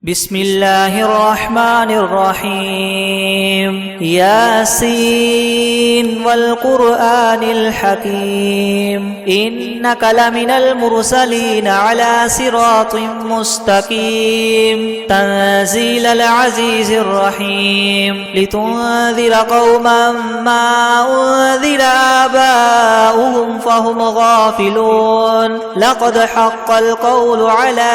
بسم الله الرحمن الرحيم ياسين والقرآن الحكيم إنك لمن المرسلين على صراط مستقيم تنزيل العزيز الرحيم لتنذر قوما ما أنذر آباؤهم فهم غافلون لقد حق القول على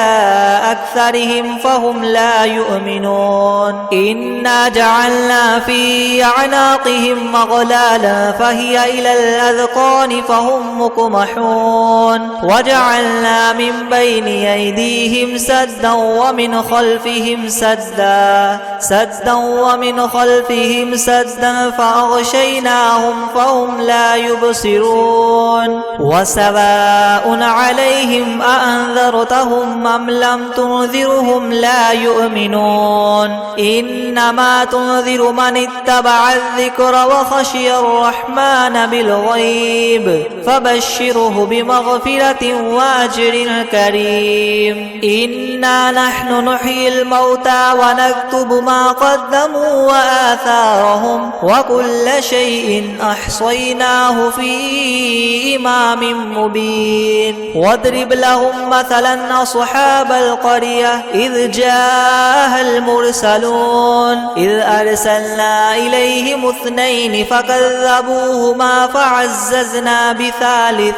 أكثرهم فهم لا يؤمنون إنا جعلنا في أعناقهم أغلالا فهي إلى الأذقان فهم مقمحون وجعلنا من بين أيديهم سدا ومن خلفهم سدا فأغشيناهم فهم لا يبصرون وسواء عليهم أأنذرتهم أم لم تنذرهم لا يؤمنون إنما تنذر من اتبع الذكر وخشي الرحمن بالغيب فبشره بمغفرة وأجر كريم إنا نحن نحيي الموتى ونكتب ما قدموا وآثارهم وكل شيء أحصيناه في إمام مبين واضرب لهم مثلا أصحاب القرية إذ جاءها المرسلون إذ أرسلنا إليهم اثنين فكذبوهما فعززنا بثالث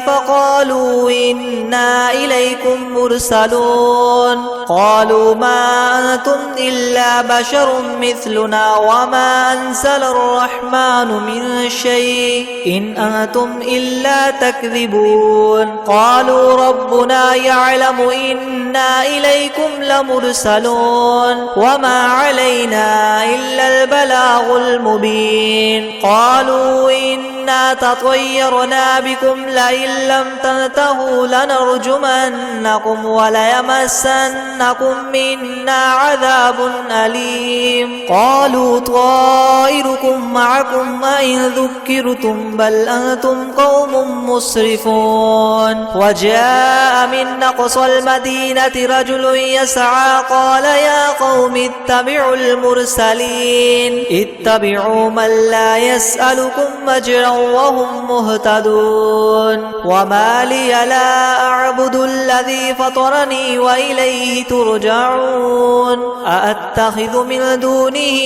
فقالوا إنا إليكم مرسلون قالوا ما أنتم إلا بشر مثلنا وما أنزل الرحمن من شيء إن أنتم إلا تكذبون قالوا ربنا يعلم إنا إليكم لمرسلون وما علينا إلا البلاغ المبين قالوا إنا تطيرنا بكم لئن لم تنتهوا لنرجمنكم وليمسنكم منا عذاب أليم قالوا طائركم معكم أئن ذكرتم بل أنتم قوم مسرفون وجاء من أقصى المدينة رجل يسعى قال يا قوم اتبعوا المرسلين اتبعوا من لا يسألكم أجرا وهم مهتدون وما لي لا أعبد الذي فطرني وإليه ترجعون أأتخذ من دونه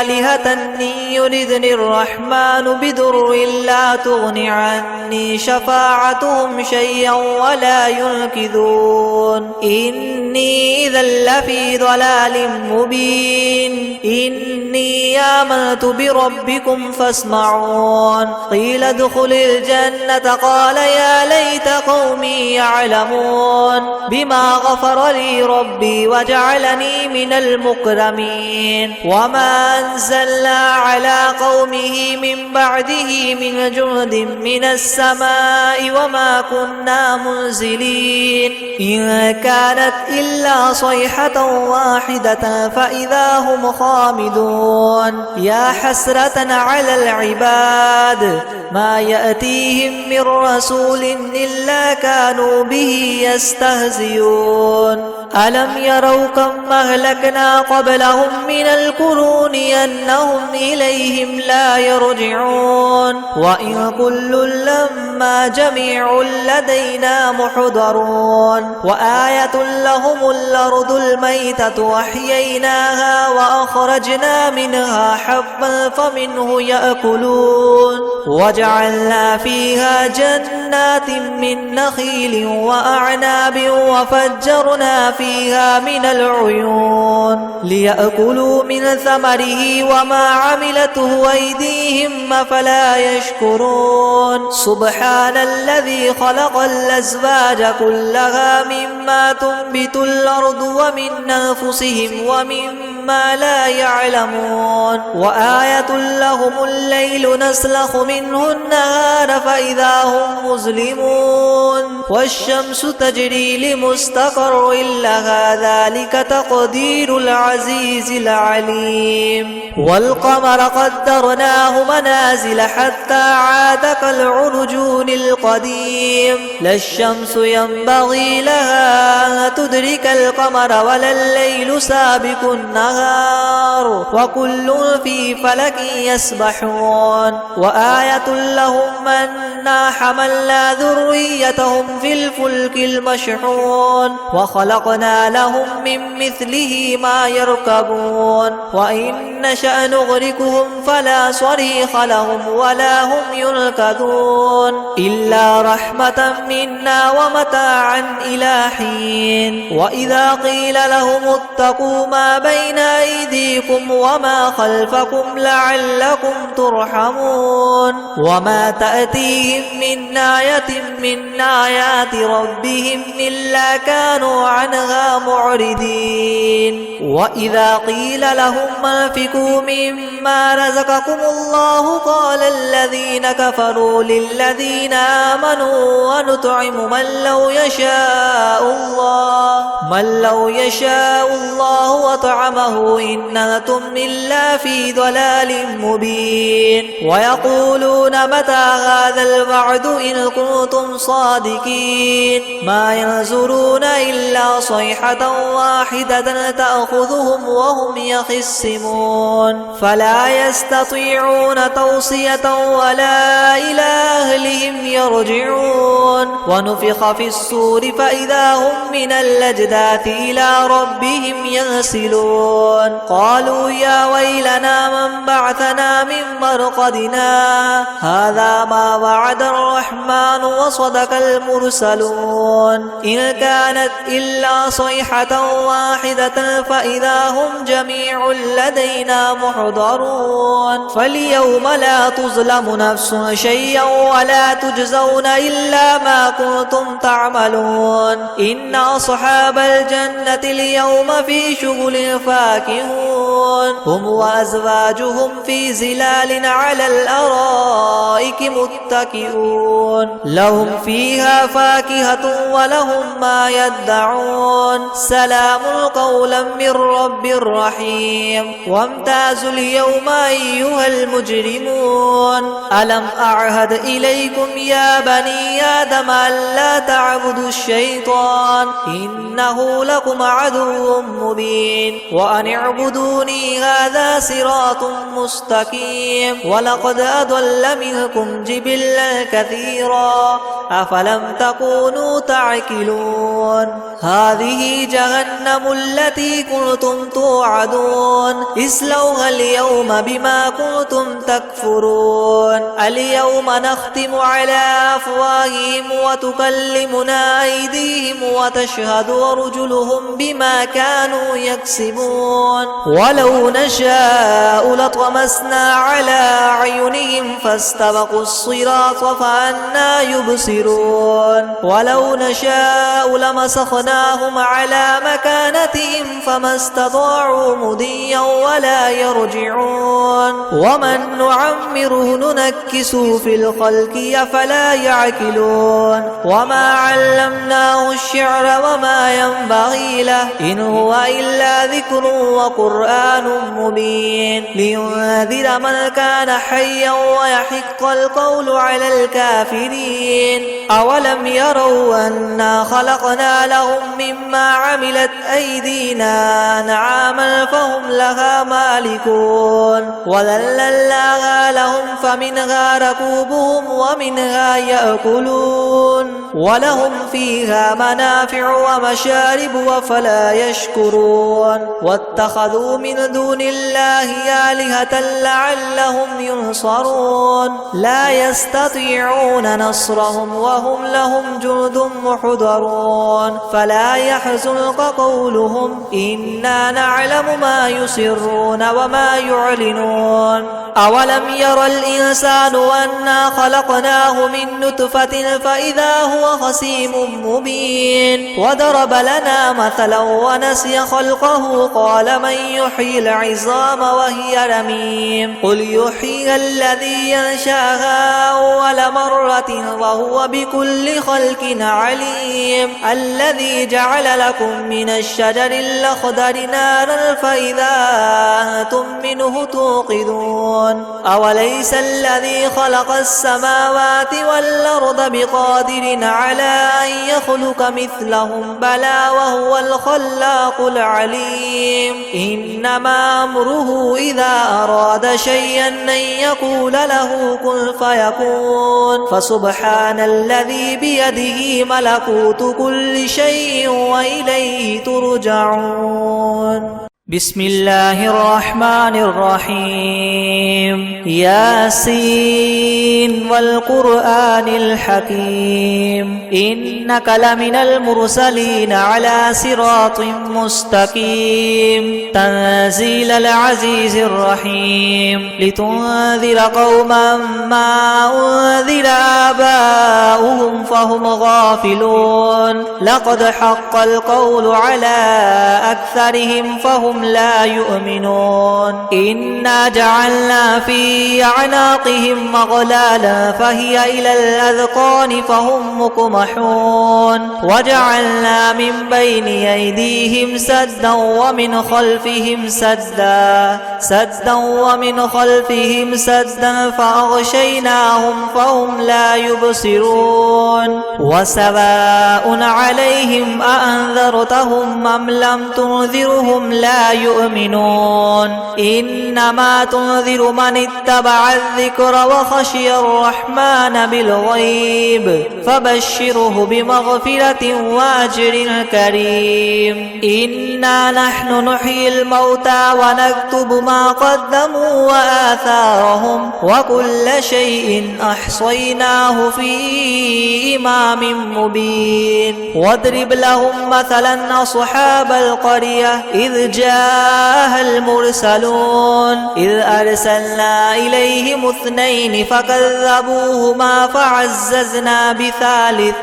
آلهة إن يردني الرحمن بضر لا تغن عني شفاعتهم شيئا ولا ينقذون إني إذا لفي ضلال مبين إني آمنت بربكم فاسمعون قيل ادخل الجنة قال يا ليت قومي يعلمون بما غفر لي ربي وجعلني من المكرمين وما أنزلنا على قومه من بعده من جند من السماء وما كنا منزلين إن كانت إلا صيحة واحدة فإذا هم خامدون يا حسرة على العباد ما يأتيهم من رسول إلا كانوا به يستهزئون ألم يروا كم أهلكنا قبلهم من القرون أنهم إليهم لا يرجعون وإن كل لما جميع لدينا محضرون وآية لهم الأرض الميتة وأحييناها وأخرجنا منها حبا فمنه يأكلون وجعلنا فيها جنات من نخيل وأعناب وفجرنا فيها من العيون ليأكلوا من ثمره وما عملته أيديهم أفلا يشكرون سبحان الذي خلق الأزواج كلها مما تنبت الأرض ومن أنفسهم ومما مما لا يعلمون وآية لهم الليل نسلخ منه النهار فإذا هم مظلمون والشمس تجري لمستقر لها ذلك تقدير العزيز العليم والقمر قدرناه منازل حتى عاد كالعرجون القديم لا الشمس ينبغي لها أن تدرك القمر ولا الليل سابق النهار وكل في فلك يسبحون وآية لهم أنا حملنا ذريتهم في الفلك المشحون وخلقنا لهم من مثله ما يركبون وإن نشأ نغرقهم فلا صريخ لهم ولا هم ينقذون إلا رحمة منا ومتاعا إلى حين وإذا قيل لهم اتقوا ما بين أيديكم وما خلفكم لعلكم ترحمون وما تأتيهم من آية من آيات ربهم إلا كانوا عنها معرضين وإذا قيل لهم انفقوا مما رزقكم الله قال الذين كفروا للذين آمنوا ونطعم من لو يشاء الله وطعمه إن أنتم إلا في ضلال مبين ويقولون متى هذا الوعد إن كنتم صادقين ما ينظرون إلا صيحة واحدة تأخذهم وهم يخصمون فلا يستطيعون توصية ولا إلى أهلهم يرجعون ونفخ في الصور فإذا هم من الأجداث إلى ربهم ينسلون قالوا يا ويلنا من بعثنا من مرقدنا هذا ما وعد الرحمن وصدق المرسلون إن كانت إلا صيحة واحدة فإذا هم جميع لدينا محضرون فاليوم لا تظلم نفس شيئا ولا تجزون إلا ما كنتم تعملون إن أصحاب الجنة اليوم في شغل فاكهون هم وأزواجهم في زلال على الأرائك متكئون لهم فيها فاكهة ولهم ما يدعون سلام قولا من رب رحيم وامتازوا اليوم أيها المجرمون ألم أعهد إليكم يا بني آدم ألا تعبدوا الشيطان إنه لكم عدو مبين وأن اعبدوني هذا صراط مستقيم ولقد أضل منكم جبلا كثيرا أفلم تكونوا تعقلون هذه جهنم التي كنتم توعدون اصلوها اليوم بما كنتم تكفرون اليوم نختم على أفواههم وتكلمنا أيديهم وتشهد أرجلهم بما كانوا يكسبون ولو نشاء لطمسنا على أعينهم فاستبقوا الصراط فأنى يبصرون ولو نشاء لمسخناهم على مكانتهم فما استطاعوا مضيا ولا يرجعون ومن نعمره ننكسه في الخلق أفلا يعقلون وما علمناه الشعر وما ينبغي له إن هو إلا ذكر وقرآن مبين لينذر من كان حيا ويحق القول على الكافرين أولم يروا أنا خلقنا لهم مما عملت أيدينا أنعاما فهم لها مالكون وذللناها لهم فمنها ركوبهم ومنها يأكلون ولهم فيها منافع ومشارب وفلا يشكرون واتخذوا من دون الله آلهة لعلهم ينصرون لا يستطيعون نصرهم وهم لهم جند محضرون فلا يحزنك قولهم إنا نعلم ما يسرون وما يعلنون أولم ير الإنسان أنا خلقناه من نطفة فإذا هو خصيم مبين مبين وضرب لنا مثلا ونسي خلقه قال من يحيي العظام وهي رميم قل يحييها الذي ينشاها أول مرة وهو بكل خلق عليم الذي جعل لكم من الشجر الأخضر نارا فإذا أنتم منه توقدون أوليس الذي خلق السماوات والأرض بقادر على أن يخلق مثلهم بلى وهو الخلاق العليم إنما أمره إذا أراد شيئا أن يقول له كن فيكون فسبحان الذي بيده ملكوت كل شيء وإليه ترجعون بسم الله الرحمن الرحيم ياسين والقرآن الحكيم إنك لمن المرسلين على صراط مستقيم تنزيل العزيز الرحيم لتنذر قوما ما أنذر آباؤهم فهم غافلون لقد حق القول على أكثرهم فهم لا يؤمنون إنا جعلنا في أعناقهم أغلالا فهي إلى الأذقان فهم مقمحون وجعلنا من بين أيديهم سدا ومن خلفهم سدا فأغشيناهم فهم لا يبصرون وسواء عليهم أأنذرتهم أم لم تنذرهم لا يؤمنون إنما تنذر من اتبع الذكر وخشي الرحمن بالغيب فبشره بمغفرة وأجر كريم إنا نحن نحيي الموتى ونكتب ما قدموا وآثارهم وكل شيء أحصيناه في إمام مبين واضرب لهم مثلا أصحاب القرية إذ جاءها المرسلون إذ أرسلنا إليهم اثنين فكذبوهما فعززنا بثالث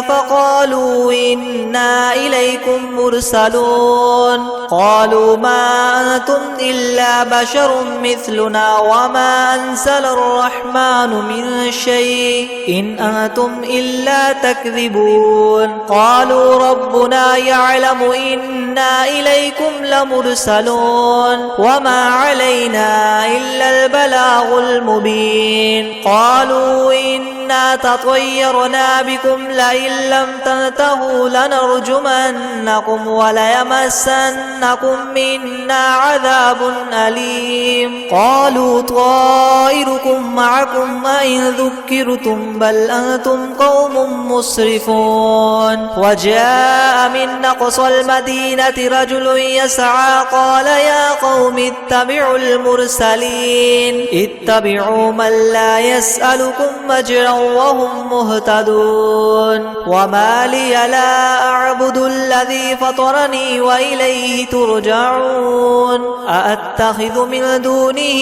فقالوا إنا إليكم مرسلون قالوا ما أنتم إلا بشر مثلنا وما أنزل الرحمن من شيء إن أنتم إلا تكذبون قالوا ربنا يعلم إنا إليكم لمرسلون وما علينا إلا البلاغ المبين قالوا إنا تطيرنا بكم لئن لم تنتهوا لنرجمنكم وليمسنكم منا عذاب أليم قالوا طائركم معكم أئن ذكرتم بل أنتم قوم مسرفون وجاء من أقصى المدينة رجل يسعى قال يا قوم اتبعوا المرسلين اتبعوا من لا يسألكم أجرا وهم مهتدون وما لي لا أعبد الذي فطرني وإليه ترجعون أأتخذ من دونه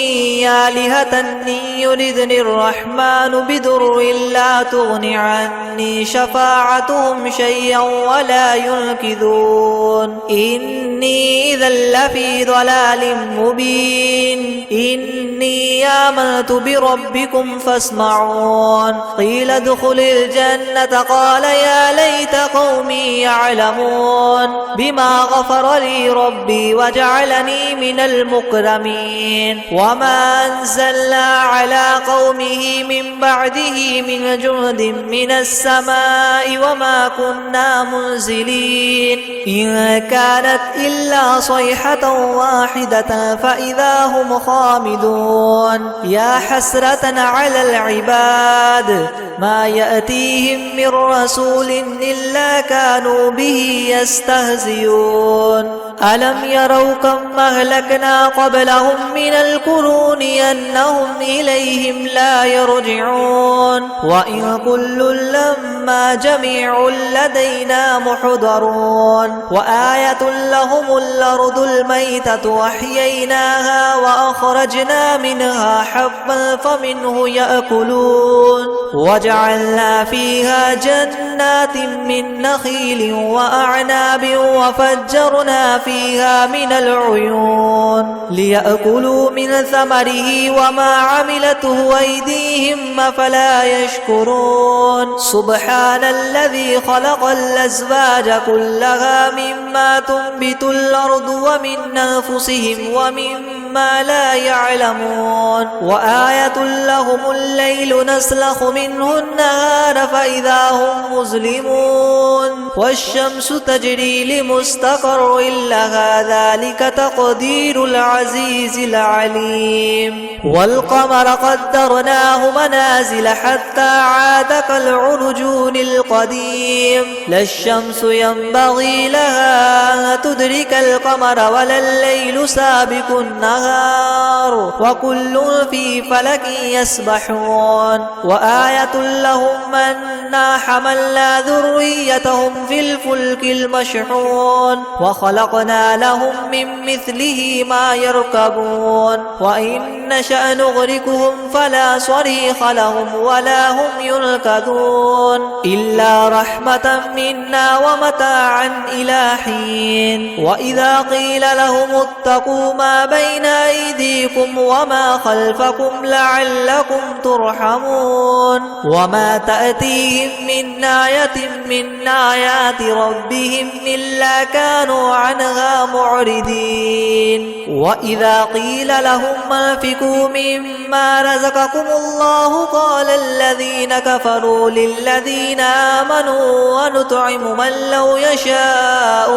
آلهة إن يردني الرحمن بضر لا تغن عني شفاعتهم شيئا ولا ينقذون إني إذا لفي ضلال مبين إني آمنت بربكم فاسمعون قيل ادخل الجنة قال يا ليت قومي يعلمون بما غفر لي ربي وجعلني من المكرمين وما أنزلنا على قومه من بعده من جند من السماء وما كنا منزلين إن كانت إلا صيحة واحدة فإذا هم خامدون يا حسرة على العباد ما يأتيهم من رسول إلا كانوا به يستهزئون ألم يروا كم أهلكنا قبلهم من القرون أنهم إليهم لا يرجعون وإن كل لما جميع لدينا محضرون وآية لهم الأرض الميتة وأحييناها وأخرجنا منها حبا فمنه يأكلون وجعلنا فيها جنات من نخيل وأعناب وفجرنا فيها من العيون ليأكلوا من ثمره وما عملته أيديهم أفلا يشكرون سبحان الذي خلق الأزواج كلها مما تنبت الأرض ومن أنفسهم ومما لا يعلمون وآية لهم الليل نسلخ منه النهار فإذا هم مظلمون والشمس تجري لمستقر لها ذلك تقدير العزيز العليم والقمر قدرناه منازل حتى عاد كالعرجون القديم لا الشمس ينبغي لها أن تدرك القمر ولا الليل سابق النهار وكل في فلك يسبحون وآية لهم أنا حملنا ذريتهم في الفلك المشحون وخلقنا لهم من مثله ما يركبون وإن نشأ نغرقهم فلا صريخ لهم ولا هم ينقذون إلا رحمة منا ومتاعا إلى حين وإذا قيل لهم اتقوا ما بين أيديكم وما خلفكم لعلكم ترحمون وما تأتيهم من آية من آيات ربهم إلا كانوا عنها معرضين وإذا قيل لهم انفقوا مما رزقكم الله قال الذين كفروا للذين آمنوا ونطعم من لو يشاء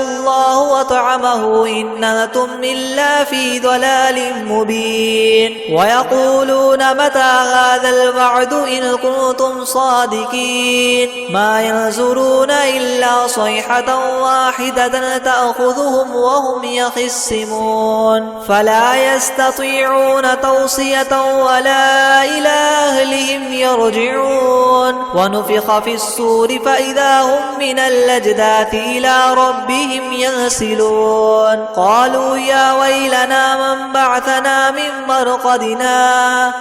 الله وطعمه إن أنتم إلا في ضلال مبين ويقولون متى هذا الوعد إن كنتم صادقين ما ينظرون إلا صيحة واحدة تأخذهم وهم يخصمون فلا يستطيعون توصية ولا إلى أهلهم يرجعون ونفخ في الصور فإذا هم من الأجداث إلى ربهم ينسلون قالوا يا ويلنا من بعثنا من مرقدنا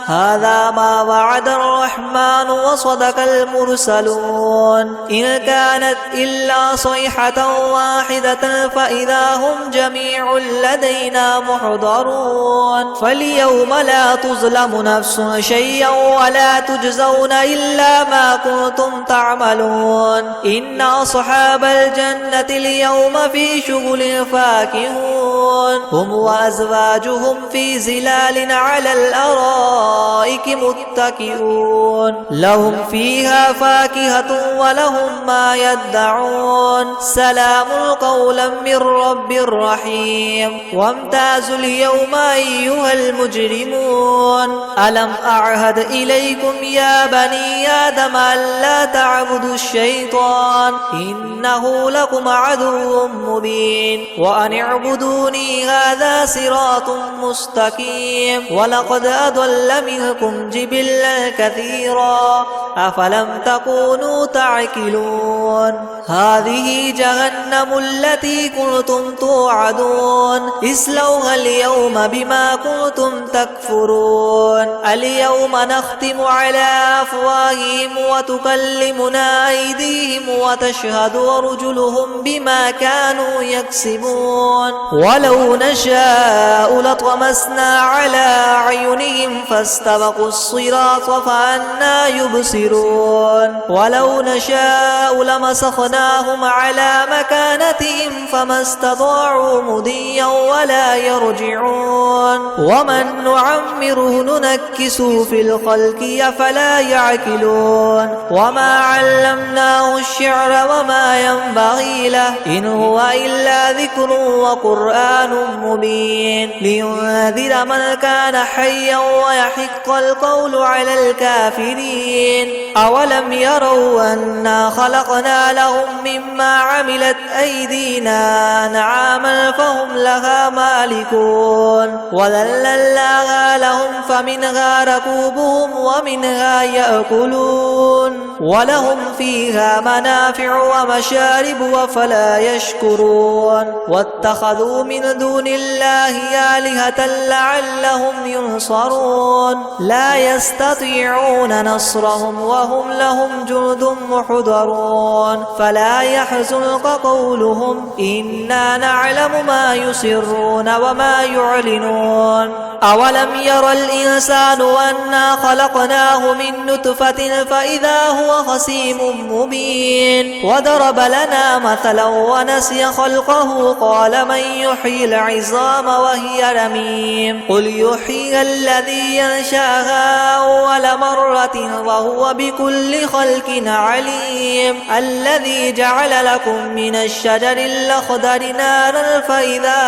هذا ما وعد الرحمن وصدق المرسلون إن كانت إلا صيحة واحدة فإذا هم جميع لدينا محضرون فاليوم لا تظلم نفس شيئا ولا تجزون إلا ما كنتم تعملون إن أصحاب الجنة اليوم في شغل فاكهون هم وأزواجهم في زلال على الأرائك متكئون لهم فيها فاكهة ولهم ما يدعون سلام قولا من رب رحيم وامتازوا اليوم أيها المجرمون ألم أعهد إليكم يا بني آدم ألا تعبدوا الشيطان إنه لكم عدو مبين وأن اعبدوني هذا صراط مستقيم ولقد أضل منكم جبلا كثيرا أفلم تكونوا تعقلون هذه جهنم التي كنتم توعدون اصلوها اليوم بما كنتم تكفرون اليوم نختم على أفواههم وتكلمنا أيديهم وتشهد أرجلهم بما كانوا يكسبون ولو نشاء لطمسنا على أعينهم فاستبقوا الصراط فأنى يبصرون ولو نشاء لمسخناهم على مكانتهم فما استطاعوا مضيا ولا يرجعون ومن نعمره ننكسه في الخلق أفلا يعقلون وما علمناه الشعر وما ينبغي له إن هو إلا ذكر وقرآن مبين لينذر من كان حيا ويحق القول على الكافرين أولم يروا أنا خلقنا لهم مما عملت أيدينا أنعاما فهم لها مالكون وذللناها لهم فمنها ركوبهم ومنها يأكلون ولهم فيها منافع ومشارب وفلا يشكرون واتخذوا من دون الله آلهة لعلهم ينصرون لا يستطيعون نصرهم وهم لهم جند محضرون فلا يحزنك قولهم إنا نعلم ما يسرون وما يعلنون أولم ير الإنسان أنا خلقناه من نطفة فإذا هو خصيم مبين وضرب لنا مثلا ونسي خلقه قال من يحيي العظام وهي رميم قل يحييها الذي ينشاها أول مرة وهو بكل خلق عليم الذي جعل لكم من الشجر الأخضر نارا فإذا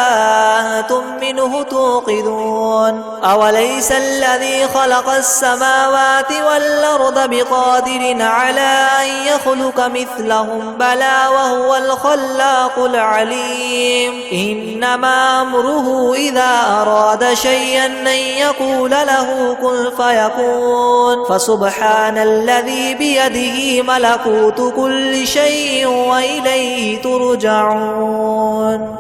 أنتم منه توقدون أوليس الذي خلق السماوات والأرض بقادر على أن يخلق مثلهم بلى وهو الخلاق العليم إنما أمره إذا أراد شيئا أن يقول له كن فيكون فسبحان الذي بيده ملكوت كل شيء وإليه ترجعون.